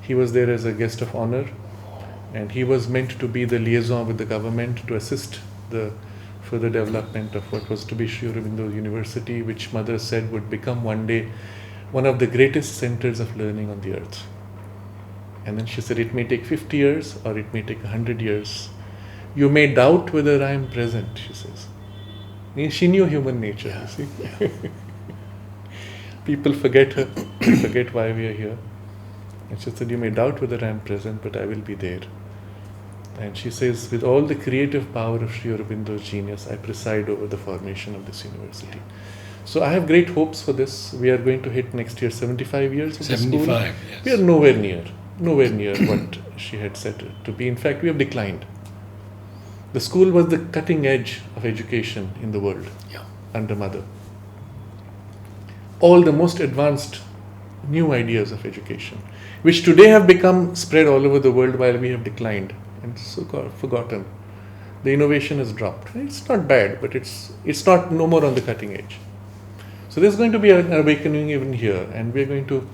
He was there as a guest of honor, and he was meant to be the liaison with the government to assist the further development of what was to be Sri Aurobindo University, which mother said would become one day one of the greatest centers of learning on the earth. And then she said, it may take 50 years or it may take 100 years. You may doubt whether I am present, she says. She knew human nature, you see. People forget her, forget why we are here. And she said, you may doubt whether I am present, but I will be there. And she says, with all the creative power of Sri Aurobindo's genius, I preside over the formation of this university. So I have great hopes for this. We are going to hit next year 75 years of the school. 75, yes. We are nowhere near what she had set it to be. In fact, we have declined. The school was the cutting edge of education in the world under mother. All the most advanced new ideas of education, which today have become spread all over the world while we have declined and so-called forgotten. The innovation has dropped. It's not bad, but it's not no more on the cutting edge. So there's going to be an awakening even here, and we're going to,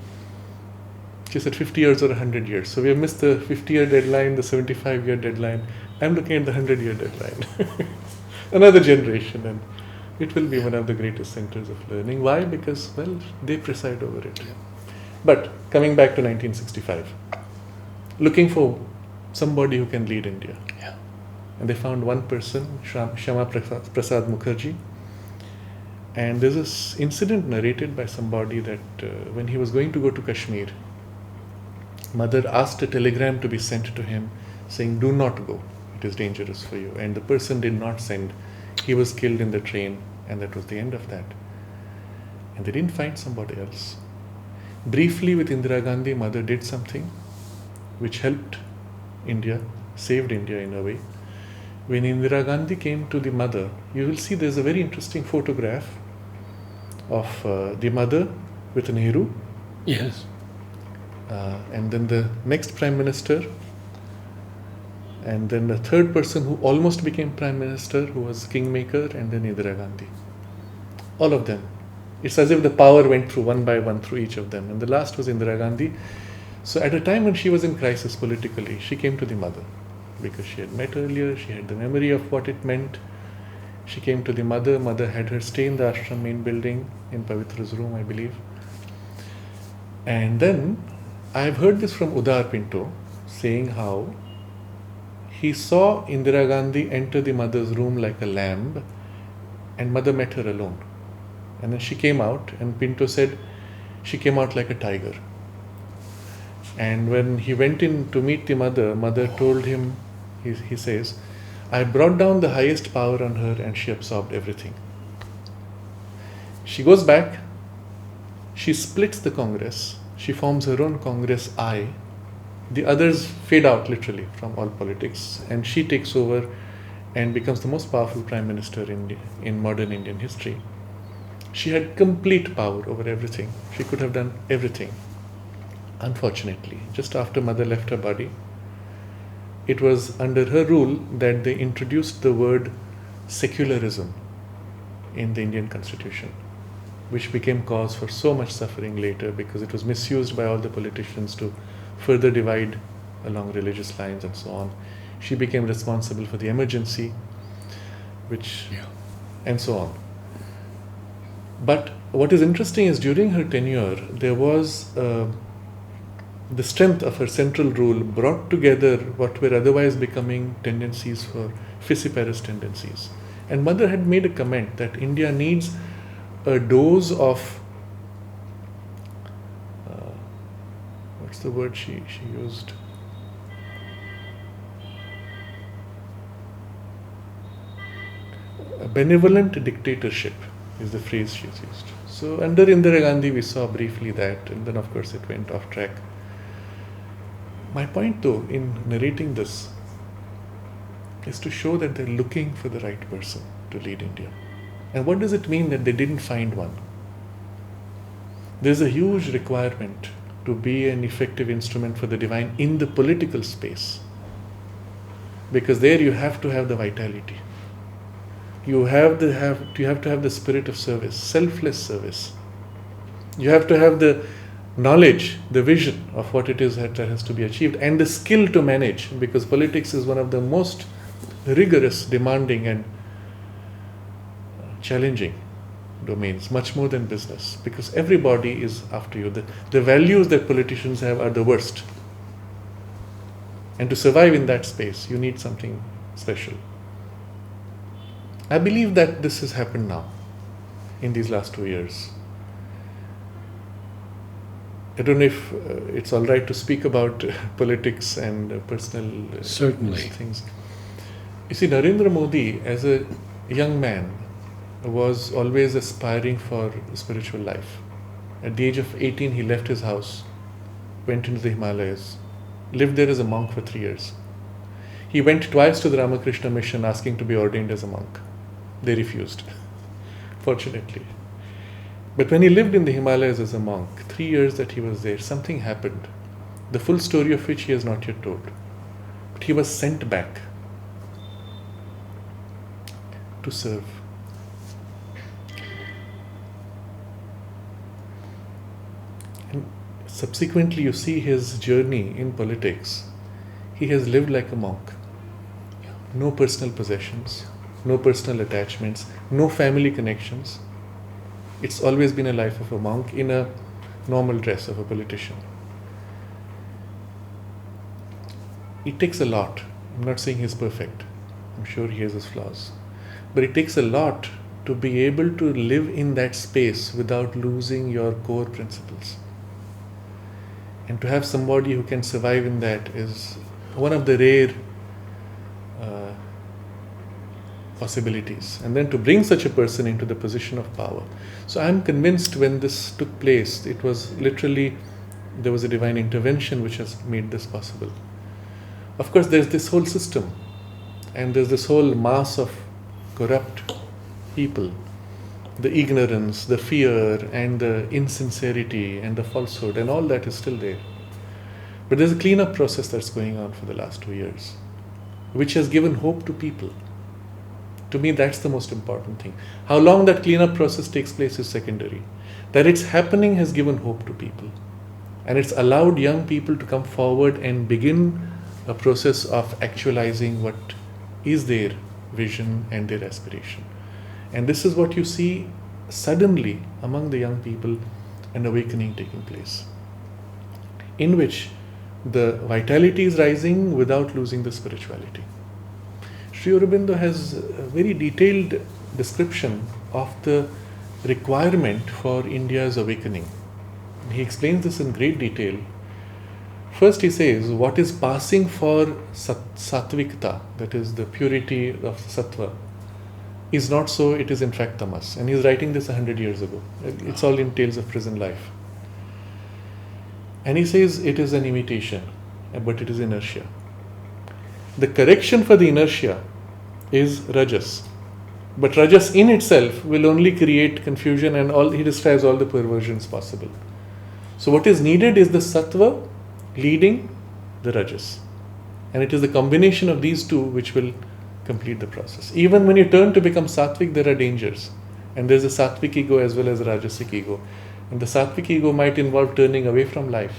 she said 50 years or 100 years. So we have missed the 50-year deadline, the 75-year deadline. I'm looking at the 100-year deadline. Another generation, and it will be one of the greatest centers of learning. Why? Because, well, they preside over it. But coming back to 1965, looking for somebody who can lead India. Yeah. And they found one person, Shama Prasad Mukherjee. And there's this incident narrated by somebody that when he was going to go to Kashmir, mother asked a telegram to be sent to him saying, do not go, it is dangerous for you. And the person did not send. He was killed in the train, and that was the end of that. And they didn't find somebody else. Briefly with Indira Gandhi, mother did something which helped India, saved India in a way. When Indira Gandhi came to the mother, you will see there's a very interesting photograph of the mother with Nehru. Yes. And then the next Prime Minister, and then the third person who almost became Prime Minister, who was Kingmaker, and then Indira Gandhi. All of them. It's as if the power went through one by one through each of them. And the last was Indira Gandhi. So at a time when she was in crisis politically, she came to the mother. Because she had met earlier, she had the memory of what it meant. She came to the mother. Mother had her stay in the ashram main building, in Pavitra's room, I believe. And then, I've heard this from Udar Pinto, saying how he saw Indira Gandhi enter the mother's room like a lamb, and mother met her alone. And then she came out, and Pinto said she came out like a tiger. And when he went in to meet the mother, mother told him, he says, I brought down the highest power on her and she absorbed everything. She goes back, she splits the Congress, she forms her own Congress I. The others fade out literally from all politics, and she takes over and becomes the most powerful Prime Minister in modern Indian history. She had complete power over everything. She could have done everything. Unfortunately, just after mother left her body, it was under her rule that they introduced the word secularism in the Indian Constitution, which became cause for so much suffering later because it was misused by all the politicians to further divide along religious lines and so on. She became responsible for the emergency, and so on. But what is interesting is during her tenure, there was the strength of her central rule brought together what were otherwise becoming tendencies for fissiparous tendencies. And mother had made a comment that India needs a dose of, what's the word she used? A benevolent dictatorship is the phrase she's used. So under Indira Gandhi we saw briefly that, and then of course it went off track. My point though in narrating this is to show that they're looking for the right person to lead India. And what does it mean that they didn't find one? There's a huge requirement to be an effective instrument for the divine in the political space. Because there you have to have the vitality. You have to have the spirit of service, selfless service. You have to have the knowledge, the vision of what it is that has to be achieved, and the skill to manage, because politics is one of the most rigorous, demanding and challenging domains, much more than business, because everybody is after you. The values that politicians have are the worst. And to survive in that space, you need something special. I believe that this has happened now, in these last 2 years. I don't know if it's all right to speak about politics and personal Certainly. things. You see, Narendra Modi, as a young man, was always aspiring for spiritual life. At the age of 18, he left his house, went into the Himalayas, lived there as a monk for 3 years. He went twice to the Ramakrishna mission asking to be ordained as a monk. They refused, fortunately. But when he lived in the Himalayas as a monk, 3 years that he was there, something happened, the full story of which he has not yet told. But he was sent back to serve. And subsequently, you see his journey in politics. He has lived like a monk. No personal possessions, no personal attachments, no family connections. It's always been a life of a monk in a normal dress of a politician. It takes a lot. I'm not saying he's perfect. I'm sure he has his flaws. But it takes a lot to be able to live in that space without losing your core principles. And to have somebody who can survive in that is one of the rare possibilities. And then to bring such a person into the position of power. So I'm convinced when this took place, it was literally, there was a divine intervention which has made this possible. Of course, there's this whole system, and there's this whole mass of corrupt people, the ignorance, the fear, and the insincerity, and the falsehood, and all that is still there. But there's a cleanup process that's going on for the last 2 years, which has given hope to people. To me, that's the most important thing. How long that cleanup process takes place is secondary. That it's happening has given hope to people. And it's allowed young people to come forward and begin a process of actualizing what is their vision and their aspiration. And this is what you see suddenly among the young people, an awakening taking place, in which the vitality is rising without losing the spirituality. Sri Aurobindo has a very detailed description of the requirement for India's awakening. He explains this in great detail. First he says, what is passing for sattvikta, that is the purity of sattva, is not so, it is in fact tamas. And he's writing this 100 years ago. It's all in Tales of Prison Life. And he says it is an imitation, but it is inertia. The correction for the inertia is rajas. But rajas in itself will only create confusion, and he describes all the perversions possible. So what is needed is the sattva leading the rajas. And it is the combination of these two which will complete the process. Even when you turn to become sattvic, there are dangers. And there's a sattvic ego as well as a rajasic ego. And the sattvic ego might involve turning away from life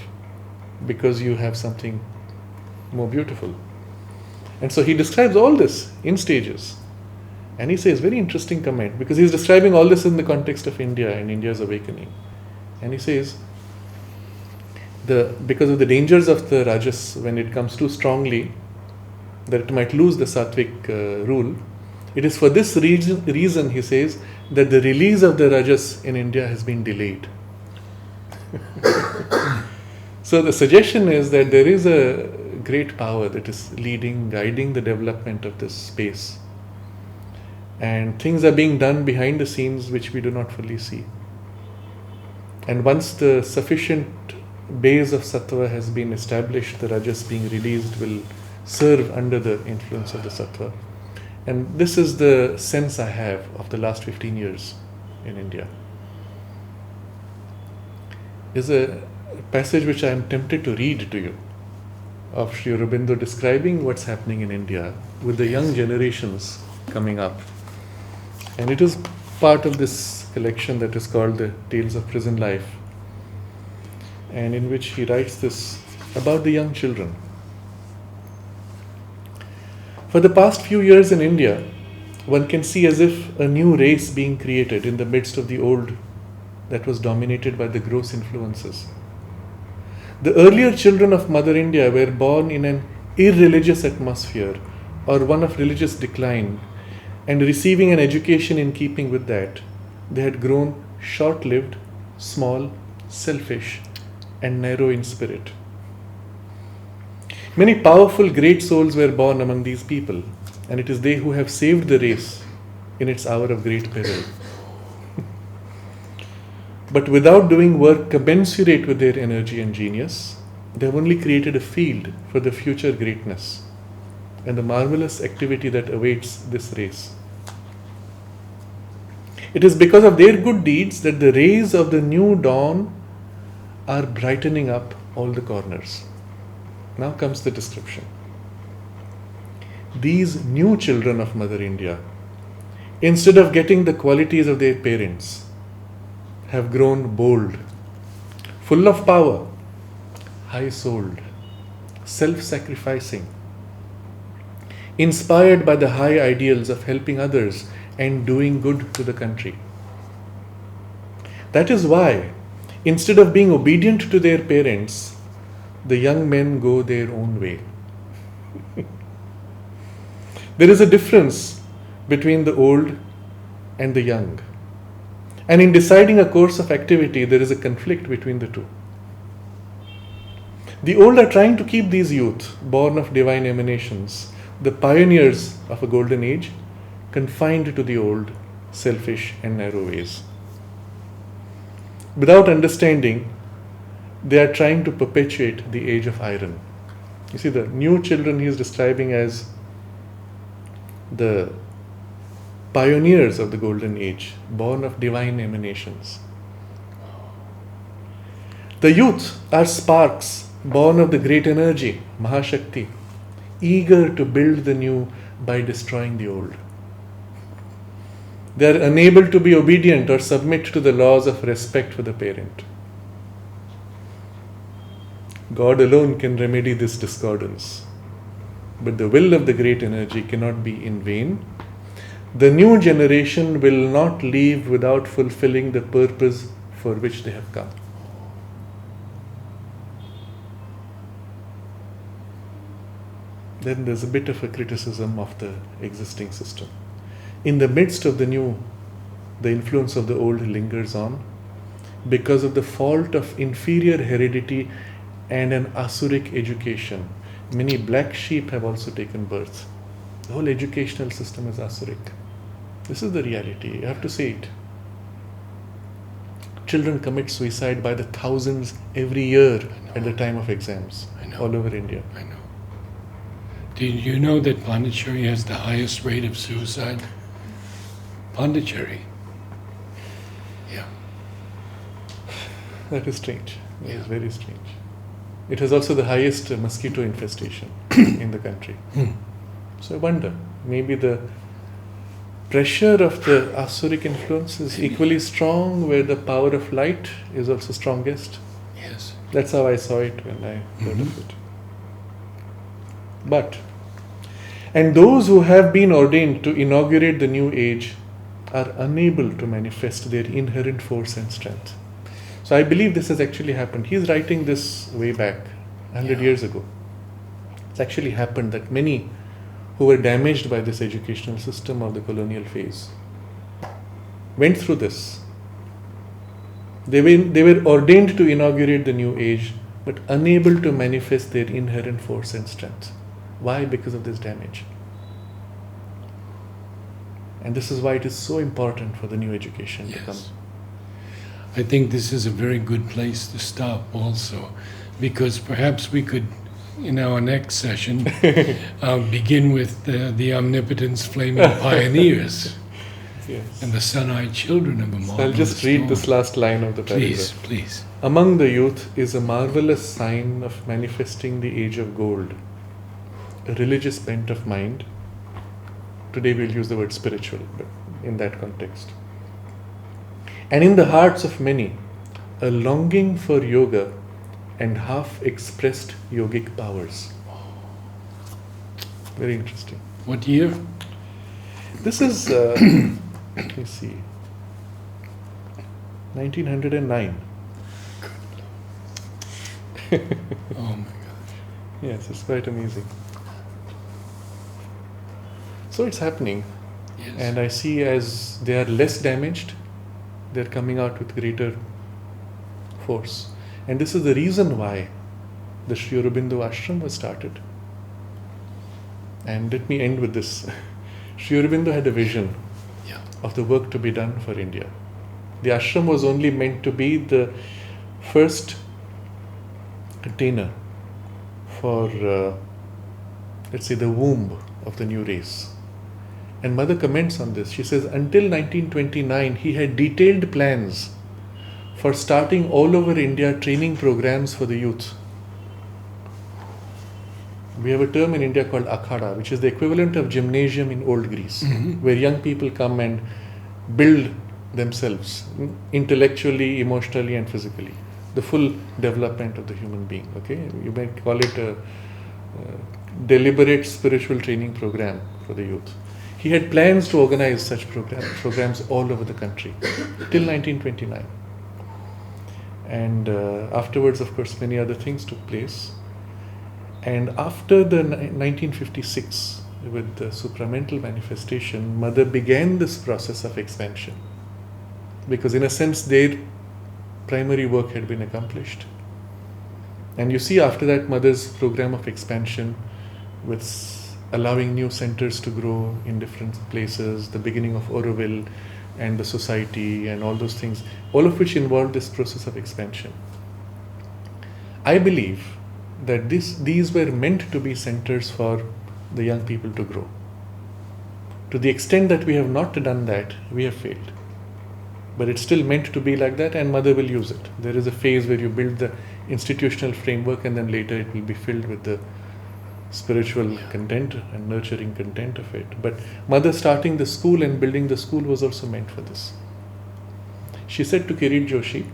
because you have something more beautiful. And so he describes all this in stages. And he says, very interesting comment, because he's describing all this in the context of India and India's awakening. And he says, because of the dangers of the rajas, when it comes too strongly, that it might lose the sattvic rule. It is for this reason, he says, that the release of the rajas in India has been delayed. So the suggestion is that there is a great power that is leading, guiding the development of this space. And things are being done behind the scenes which we do not fully see. And once the sufficient base of sattva has been established, the rajas being released will serve under the influence of the sattva. And this is the sense I have of the last 15 years in India. There's a passage which I am tempted to read to you of Sri Aurobindo describing what's happening in India with the young generations coming up. And it is part of this collection that is called the Tales of Prison Life, and in which he writes this about the young children. For the past few years in India, one can see as if a new race being created in the midst of the old that was dominated by the gross influences. The earlier children of Mother India were born in an irreligious atmosphere or one of religious decline, and receiving an education in keeping with that, they had grown short-lived, small, selfish, and narrow in spirit. Many powerful great souls were born among these people, and it is they who have saved the race in its hour of great peril. But without doing work commensurate with their energy and genius, they have only created a field for the future greatness and the marvelous activity that awaits this race. It is because of their good deeds that the rays of the new dawn are brightening up all the corners. Now comes the description. These new children of Mother India, instead of getting the qualities of their parents, have grown bold, full of power, high-souled, self-sacrificing, inspired by the high ideals of helping others and doing good to the country. That is why, instead of being obedient to their parents, the young men go their own way. There is a difference between the old and the young. And in deciding a course of activity, there is a conflict between the two. The old are trying to keep these youth, born of divine emanations, the pioneers of a golden age, confined to the old, selfish and narrow ways. Without understanding, they are trying to perpetuate the age of iron. You see, the new children he is describing as the pioneers of the golden age, born of divine emanations. The youth are sparks, born of the great energy, Mahashakti, eager to build the new by destroying the old. They are unable to be obedient or submit to the laws of respect for the parent. God alone can remedy this discordance, but the will of the great energy cannot be in vain. The new generation will not leave without fulfilling the purpose for which they have come. Then there's a bit of a criticism of the existing system. In the midst of the new, the influence of the old lingers on because of the fault of inferior heredity and an asuric education. Many black sheep have also taken birth. The whole educational system is asuric. This is the reality. You have to say it. Children commit suicide by the thousands every year at the time of exams all over India. I know. Did you know that Pondicherry has the highest rate of suicide? Pondicherry. Yeah. That is strange. That is Yeah. very strange. It has also the highest mosquito infestation in the country. So I wonder, maybe the pressure of the asuric influence is equally strong where the power of light is also strongest. Yes. That's how I saw it when I heard of it. But, and those who have been ordained to inaugurate the new age are unable to manifest their inherent force and strength. So I believe this has actually happened. He's writing this way back, 100 years ago. It's actually happened that many who were damaged by this educational system of the colonial phase went through this. They were ordained to inaugurate the new age, but unable to manifest their inherent force and strength. Why? Because of this damage. And this is why it is so important for the new education to come. Yes. I think this is a very good place to stop also, because perhaps we could, in our next session, begin with the omnipotence flaming pioneers Yes. and the sun-eyed children of a So marvelous I'll just read dawn. this last line of the Please, paragraph. please. Among the youth is a marvelous sign of manifesting the age of gold, a religious bent of mind. Today we'll use the word spiritual, but in that context. And in the hearts of many, a longing for yoga and half-expressed yogic powers. Very interesting. What year? This is, let me see, 1909. Oh my God. Yes, it's quite amazing. So it's happening, Yes. and I see as they are less damaged, they're coming out with greater force. And this is the reason why the Sri Aurobindo ashram was started. And let me end with this. Sri Aurobindo had a vision Yeah. of the work to be done for India. The ashram was only meant to be the first container for, let's say, the womb of the new race. And Mother comments on this. She says, until 1929, he had detailed plans for starting all over India training programs for the youth. We have a term in India called akhada, which is the equivalent of gymnasium in old Greece, where young people come and build themselves intellectually, emotionally, and physically. The full development of the human being. Okay, you may call it a deliberate spiritual training program for the youth. He had plans to organize such programs all over the country till 1929. And afterwards, of course, many other things took place. And after the 1956, with the supramental manifestation, Mother began this process of expansion. Because in a sense, their primary work had been accomplished. And you see after that, Mother's program of expansion with allowing new centers to grow in different places, the beginning of Auroville and the society and all those things, all of which involved this process of expansion. I believe that these were meant to be centers for the young people to grow. To the extent that we have not done that, we have failed. But it's still meant to be like that, and Mother will use it. There is a phase where you build the institutional framework, and then later it will be filled with the spiritual content and nurturing content of it. But Mother starting the school and building the school was also meant for this. She said to Kirit Joshi,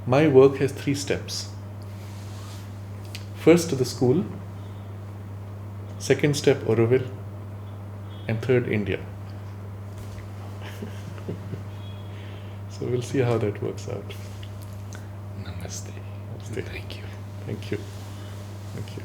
my work has 3 steps. First, the school. Second step, Auroville. And third, India. So we'll see how that works out. Namaste. Namaste. Thank you. Thank you. Thank you.